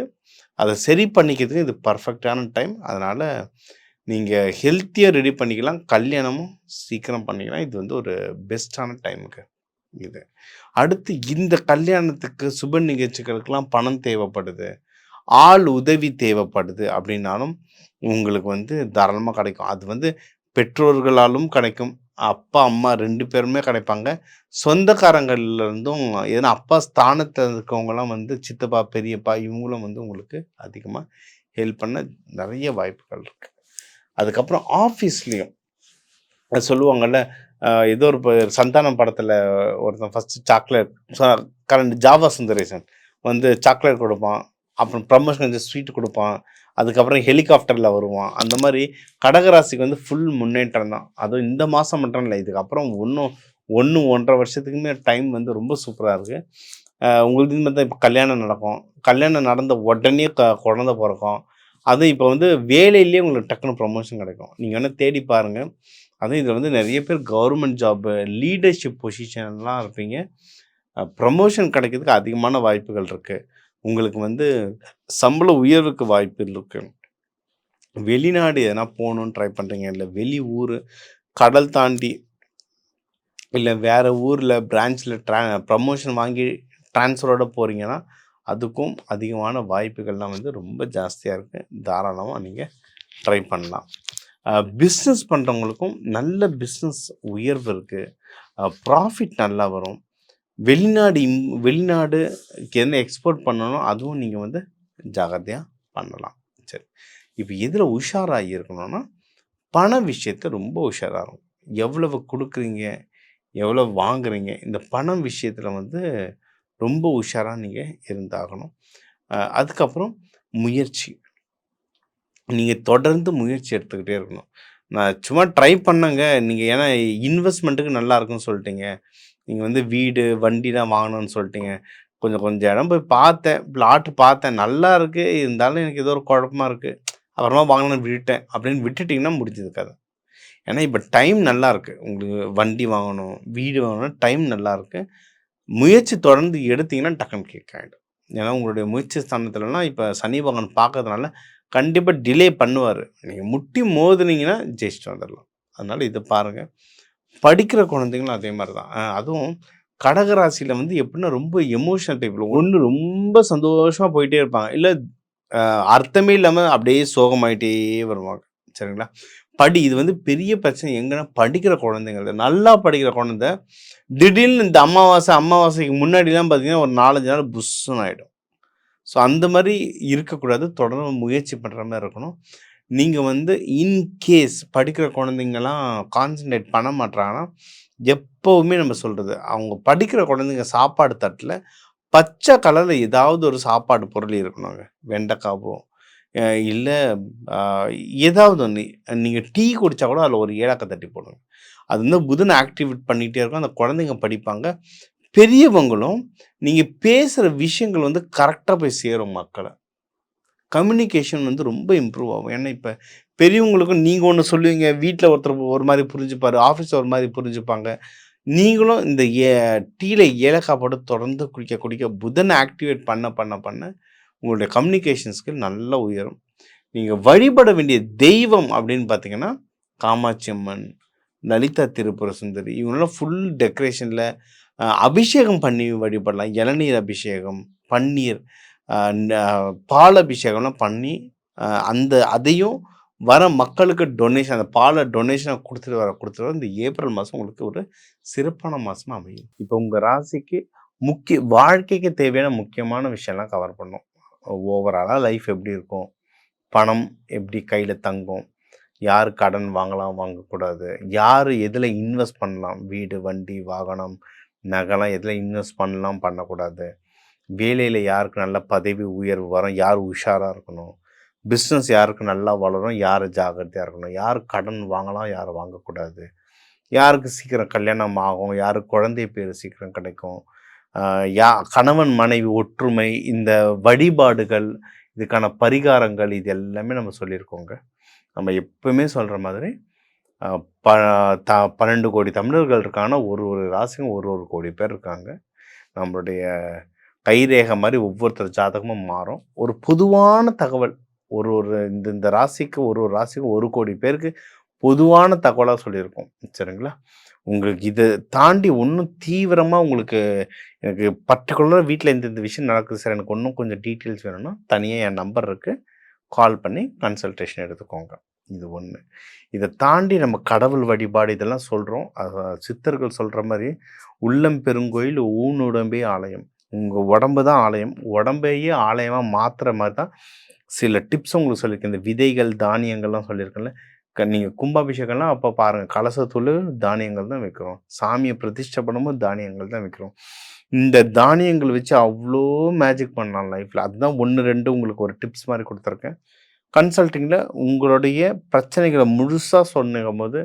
அதை சரி பண்ணிக்கிறதுக்கு இது பர்ஃபெக்டான டைம். அதனால் நீங்கள் ஹெல்த்தியாக ரெடி பண்ணிக்கலாம், கல்யாணமும் சீக்கிரம் பண்ணிக்கலாம். இது வந்து ஒரு பெஸ்ட்டான டைமுக்கு இது. அடுத்து இந்த கல்யாணத்துக்கு சுப நிகழ்ச்சிகளுக்கெல்லாம் பணம் தேவைப்படுது, ஆள் உதவி தேவைப்படுது அப்படின்னாலும் உங்களுக்கு வந்து தாராளமாக கிடைக்கும். அது வந்து பெற்றோர்களாலும் கிடைக்கும், அப்பா அம்மா 2 பேருமே கிடைப்பாங்க. சொந்தக்காரங்கள்லேருந்தும் ஏன்னா அப்பா ஸ்தானத்தில் இருக்கவங்களாம் வந்து சித்தப்பா பெரியப்பா இவங்களும் வந்து உங்களுக்கு அதிகமாக ஹெல்ப் பண்ண நிறைய வாய்ப்புகள் இருக்குது. அதுக்கப்புறம் ஆஃபீஸ்லேயும் சொல்லுவாங்கள்ல, ஏதோ ஒரு சந்தானம் படத்தில் ஒருத்தன் first chocolate current Java Sundaresan வந்து சாக்லேட் கொடுப்பான், அப்புறம் ப்ரமோஷன் வந்து ஸ்வீட் கொடுப்பான், அதுக்கப்புறம் ஹெலிகாப்டரில் வருவான். அந்த மாதிரி கடகராசிக்கு வந்து ஃபுல் முன்னேற்றம் தான். அதுவும் இந்த மாதம் மட்டும் இல்லை, இதுக்கப்புறம் ஒன்று 1.5 வருஷத்துக்குமே டைம் வந்து ரொம்ப சூப்பராக இருக்குது. உங்களுக்கு இது மாதிரி இப்போ கல்யாணம் நடக்கும், கல்யாணம் நடந்த உடனே குழந்தை பிறக்கும். அதுவும் இப்போ வந்து வேலையிலேயே உங்களுக்கு டக்குன்னு ப்ரமோஷன் கிடைக்கும். நீங்கள் வேணால் தேடி பாருங்கள். அதுவும் இதில் வந்து நிறைய பேர் கவர்மெண்ட் ஜாப்பு, லீடர்ஷிப் பொசிஷன்லாம் இருப்பீங்க. ப்ரமோஷன் கிடைக்கிறதுக்கு அதிகமான வாய்ப்புகள் இருக்குது. உங்களுக்கு வந்து சம்பள உயர்வுக்கு வாய்ப்பு இருக்குது. வெளிநாடு எதனா போகணுன்னு ட்ரை பண்ணுறீங்க, இல்லை வெளி ஊர், கடல் தாண்டி இல்லை வேறு ஊரில் பிரான்ச்சில் ப்ரமோஷன் வாங்கி ட்ரான்ஸ்ஃபரோடு போகிறீங்கன்னா அதுக்கும் அதிகமான வாய்ப்புகள்லாம் வந்து ரொம்ப ஜாஸ்தியாக இருக்குது. தாராளமாக நீங்கள் ட்ரை பண்ணலாம். பிஸ்னஸ் பண்ணுறவங்களுக்கும் நல்ல பிஸ்னஸ் உயர்வு இருக்குது, ப்ராஃபிட் நல்லா வரும். வெளிநாடுக்கு என்ன எக்ஸ்போர்ட் பண்ணணும் அதுவும் நீங்கள் வந்து ஜாகிரதையாக பண்ணலாம். சரி, இப்போ எதில் உஷாராகி இருக்கணும்னா பண விஷயத்தை ரொம்ப உஷாராகும். எவ்வளவு கொடுக்குறீங்க, எவ்வளோ வாங்குறீங்க, இந்த பணம் விஷயத்தில் வந்து ரொம்ப உஷாராக நீங்கள் இருந்தாகணும். அதுக்கப்புறம் முயற்சி, நீங்கள் தொடர்ந்து முயற்சி எடுத்துக்கிட்டே இருக்கணும். நான் சும்மா ட்ரை பண்ணேங்க, நீங்கள் ஏன்னா இன்வெஸ்ட்மெண்ட்டுக்கு நல்லா இருக்குன்னு சொல்லிட்டீங்க, நீங்கள் வந்து வீடு வண்டிலாம் வாங்கணும்னு சொல்லிட்டீங்க, கொஞ்சம் இடம் போய் பார்த்தேன், பிளாட்டு பார்த்தேன், நல்லா இருக்குது, இருந்தாலும் எனக்கு ஏதோ ஒரு குழப்பமாக இருக்குது, அப்புறமா வாங்கணும்னு விட்டுட்டேன் அப்படின்னு விட்டுட்டிங்கன்னா முடிஞ்சது கதை. ஏன்னா இப்போ டைம் நல்லா இருக்குது, உங்களுக்கு வண்டி வாங்கணும், வீடு வாங்கணும், டைம் நல்லா இருக்குது. முயற்சி தொடர்ந்து எடுத்திங்கன்னா டக்குன்னு கிளிக் ஆகிடும். ஏன்னா உங்களுடைய முயற்சி ஸ்தானத்துலலாம் இப்போ சனி பகவான் பார்க்கறதுனால கண்டிப்பாக டிலே பண்ணுவார். நீங்கள் முட்டி மோதுனீங்கன்னா ஜெயிச்சுட்டு வந்துடலாம். அதனால் இதை பாருங்கள். படிக்கிற குழந்தைங்களும் அதே மாதிரி தான். அதுவும் கடகராசியில் வந்து எப்படின்னா ரொம்ப எமோஷனல் டைப்பில் ஒன்று ரொம்ப சந்தோஷமாக போயிட்டே இருப்பாங்க, இல்லை அர்த்தமே இல்லாமல் அப்படியே சோகமாயிட்டே வருவாங்க. சரிங்களா? இது வந்து பெரிய பிரச்சனை எங்கன்னா படிக்கிற குழந்தைங்க, நல்லா படிக்கிற குழந்தை திடீர்னு இந்த அமாவாசைக்கு முன்னாடிலாம் பார்த்தீங்கன்னா ஒரு 4-5 நாள் புஷ்ஷுன்னு ஆகிடும். ஸோ அந்த மாதிரி இருக்கக்கூடாது, தொடர்ந்து முயற்சி பண்ணுற மாதிரி இருக்கணும். நீங்கள் வந்து இன்கேஸ் படிக்கிற குழந்தைங்கலாம் கான்சன்ட்ரேட் பண்ண மாட்டாங்கன்னா எப்போவுமே நம்ம சொல்கிறது, அவங்க படிக்கிற குழந்தைங்க சாப்பாடு தட்டில் பச்சை கலரில் ஏதாவது ஒரு சாப்பாடு பொருள் இருக்கணுங்க. வெண்டைக்காவோ இல்லை ஏதாவது ஒன்று, நீங்கள் டீ குடித்தா கூட அதில் ஒரு ஏலக்காய் தட்டி போடுங்க. அது வந்து புதனை ஆக்டிவேட் பண்ணிகிட்டே இருக்கும், அந்த குழந்தைங்க படிப்பாங்க. பெரியவங்களும் நீங்கள் பேசுகிற விஷயங்கள் வந்து கரெக்டாக போய் சேரும் மக்களை. கம்யூனிகேஷன் வந்து ரொம்ப இம்ப்ரூவ் ஆகும். ஏன்னா இப்போ பெரியவங்களுக்கும் நீங்கள் ஒன்று சொல்லுவீங்க, வீட்டில் ஒருத்தர் ஒரு மாதிரி புரிஞ்சுப்பார், ஆஃபீஸில் ஒரு மாதிரி புரிஞ்சுப்பாங்க. நீங்களும் இந்த டீயில் ஏலக்காய் போட்டு தொடர்ந்து குடிக்க புதனை ஆக்டிவேட் பண்ண உங்களுடைய கம்யூனிகேஷன் ஸ்கில் நல்லா உயரும். நீங்கள் வழிபட வேண்டிய தெய்வம் அப்படின்னு பார்த்தீங்கன்னா காமாட்சி அம்மன், லலிதா திரிபுர சுந்தரி, இவங்களாம் ஃபுல் டெக்கரேஷனில் அபிஷேகம் பண்ணி வழிபடலாம். இளநீர் அபிஷேகம், பன்னீர், பால் அபிஷேகம்லாம் பண்ணி அதையும் வர மக்களுக்கு டொனேஷன், அந்த பாலை டொனேஷனை கொடுத்துட்டு வர இந்த ஏப்ரல் மாதம் உங்களுக்கு ஒரு சிறப்பான மாதமாக அமையும். இப்போ உங்கள் ராசிக்கு வாழ்க்கைக்கு தேவையான முக்கியமான விஷயம்லாம் கவர் பண்ணும். ஓவராலாக லைஃப் எப்படி இருக்கும், பணம் எப்படி கையில் தங்கும், யார் கடன் வாங்கலாம், வாங்கக்கூடாது, யார் எதில் இன்வெஸ்ட் பண்ணலாம், வீடு, வண்டி, வாகனம், நகைலாம் எதில் இன்வெஸ்ட் பண்ணலாம், பண்ணக்கூடாது, வேலையில் யாருக்கு நல்ல பதவி உயர்வு வரும், யார் உஷாராக இருக்கணும், பிஸ்னஸ் யாருக்கு நல்லா வளரும், யார் ஜாக்கிரதையாக இருக்கணும், யார் கடன் வாங்கலாம், யார் வாங்கக்கூடாது, யாருக்கு சீக்கிரம் கல்யாணம் ஆகும், யாருக்கு குழந்தை பேர் சீக்கிரம் கிடைக்கும், கணவன் மனைவி ஒற்றுமை, இந்த வழிபாடுகள், இதுக்கான பரிகாரங்கள், இது எல்லாமே நம்ம சொல்லியிருக்கோங்க. நம்ம எப்பவுமே சொல்கிற மாதிரி ப 12 கோடி தமிழர்கள் இருக்காங்கன்னா ஒரு ராசிக்கும் ஒரு கோடி பேர் இருக்காங்க. நம்மளுடைய கைரேகை மாதிரி ஒவ்வொருத்தர் ஜாதகமும் மாறும். ஒரு பொதுவான தகவல் இந்த ராசிக்கு ஒரு ராசிக்கும் 1 கோடி பேருக்கு பொதுவான தகவலாக சொல்லியிருக்கோம். சரிங்களா? உங்களுக்கு இதை தாண்டி இன்னும் தீவிரமாக உங்களுக்கு எனக்கு பர்டிகுலராக வீட்டில் இந்த விஷயம் நடக்குது சார், எனக்கு இன்னும் கொஞ்சம் டீட்டெயில்ஸ் வேணும்னா தனியாக என் நம்பர் இருக்குது, கால் பண்ணி கன்சல்டேஷன் எடுத்துக்கோங்க. இது ஒன்று. இதை தாண்டி நம்ம கடவுள் வழிபாடு இதெல்லாம் சொல்கிறோம். சித்தர்கள் சொல்கிற மாதிரி உள்ளம் பெருங்கோயில் ஊனுடம்பே ஆலயம். உங்கள் உடம்பு தான் ஆலயம், உடம்பையே ஆலயமாக மாற்றுற மாதிரி தான் சில டிப்ஸ் உங்களுக்கு சொல்லியிருக்கேன். இந்த விதைகள் தானியங்கள்லாம் சொல்லியிருக்கேன்ல, நீங்கள் கும்பாபிஷேகம்லாம் அப்போ பாருங்கள், கலசத்தூள் தானியங்கள் தான் வைக்கிறோம், சாமியை பிரதிஷ்டை பண்ணும்போது தானியங்கள் தான் வைக்கிறோம். இந்த தானியங்கள் வச்சு அவ்வளோ மேஜிக் பண்ணலாம் லைஃப்பில். அதுதான் 1 2 உங்களுக்கு ஒரு டிப்ஸ் மாதிரி கொடுத்துருக்கேன். கன்சல்ட்டிங்கில் உங்களுடைய பிரச்சனைகளை முழுசாக சொன்னும் போது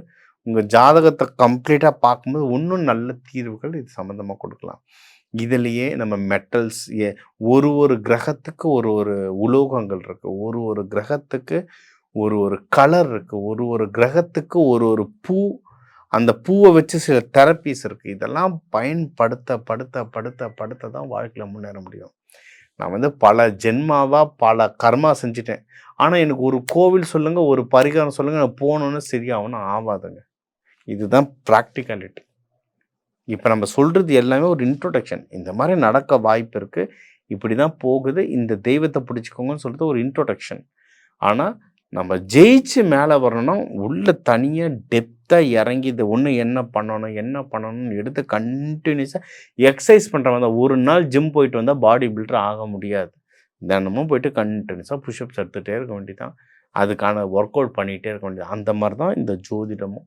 உங்கள் ஜாதகத்தை கம்ப்ளீட்டாக பார்க்கும்போது இன்னும் நல்ல தீர்வுகள் இது சம்மந்தமாக கொடுக்கலாம். இதுலேயே நம்ம மெட்டல்ஸ், ஒரு கிரகத்துக்கு ஒரு உலோகங்கள் இருக்குது, ஒரு கிரகத்துக்கு ஒரு கலர் இருக்குது, ஒரு கிரகத்துக்கு ஒரு பூ, அந்த பூவை வச்சு சில தெரப்பீஸ் இருக்குது. இதெல்லாம் படுத்த தான் வாழ்க்கையில் முன்னேற முடியும். நான் பல ஜென்மாவாக பல கர்மா செஞ்சுட்டேன், ஆனால் எனக்கு ஒரு கோவில் சொல்லுங்கள், ஒரு பரிகாரம் சொல்லுங்கள், நான் போகணுன்னு சரியாகணும் ஆகாதுங்க. இதுதான் ப்ராக்டிகாலிட்டி. இப்போ நம்ம சொல்கிறது எல்லாமே ஒரு இன்ட்ரோடக்ஷன். இந்த மாதிரி நடக்க வாய்ப்பு இருக்குது, இப்படி தான் போகுது, இந்த தெய்வத்தை பிடிச்சிக்கோங்கன்னு சொல்லிட்டு ஒரு இன்ட்ரோடக்ஷன். ஆனால் நம்ம ஜெயிச்சு மேலே வரணும்னா உள்ள தனியாக டெப்த்தாக இறங்கி இது ஒன்று என்ன பண்ணணும்னு எடுத்து கண்டினியூஸாக எக்ஸசைஸ் பண்ணுற மாதிரி தான். ஒரு நாள் ஜிம் போயிட்டு வந்தால் பாடி பில்டர் ஆக முடியாது. தினமும் போயிட்டு கண்டினியூஸாக புஷ்அப்ஸ் எடுத்துகிட்டே இருக்க வேண்டியதான், அதுக்கான ஒர்க் அவுட் பண்ணிகிட்டே இருக்க வேண்டியது. அந்த மாதிரி தான் இந்த ஜோதிடமும்.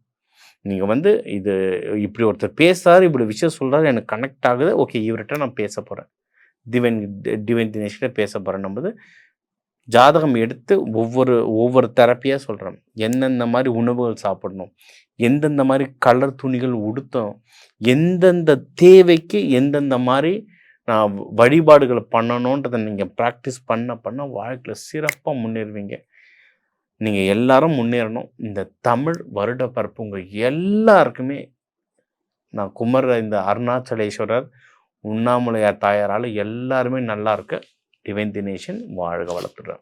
நீங்கள் இது இப்படி ஒருத்தர் பேசுகிறாரு, இப்படி விஷயம் சொல்கிறாரு, எனக்கு கனெக்ட் ஆகுது, ஓகே இவர்கிட்ட நான் பேச போகிறேன், டிவைன் தினேஷ்கிட்ட பேச போகிறேன். நம்ம ஜாதகம் எடுத்து ஒவ்வொரு தெரப்பியாக சொல்கிறோம். எந்தெந்த மாதிரி உணவுகள் சாப்பிடணும், எந்தெந்த மாதிரி கலர் துணிகள் உடுத்தணும், எந்தெந்த தேவைக்கு எந்தெந்த மாதிரி நான் வழிபாடுகளை பண்ணணுன்றதை நீங்கள் ப்ராக்டிஸ் பண்ண வாழ்க்கையில் சிறப்பாக முன்னேறுவீங்க. நீங்கள் எல்லாரும் முன்னேறணும். இந்த தமிழ் வருட பரப்பு உங்கள் எல்லாருக்குமே நான் இந்த அருணாச்சலேஸ்வரர், உண்ணாமலையார் தாயாரால் எல்லாருமே நல்லா இருக்க டிவைன் தினேஷன் வாழ்க வளர்த்துடுறேன்.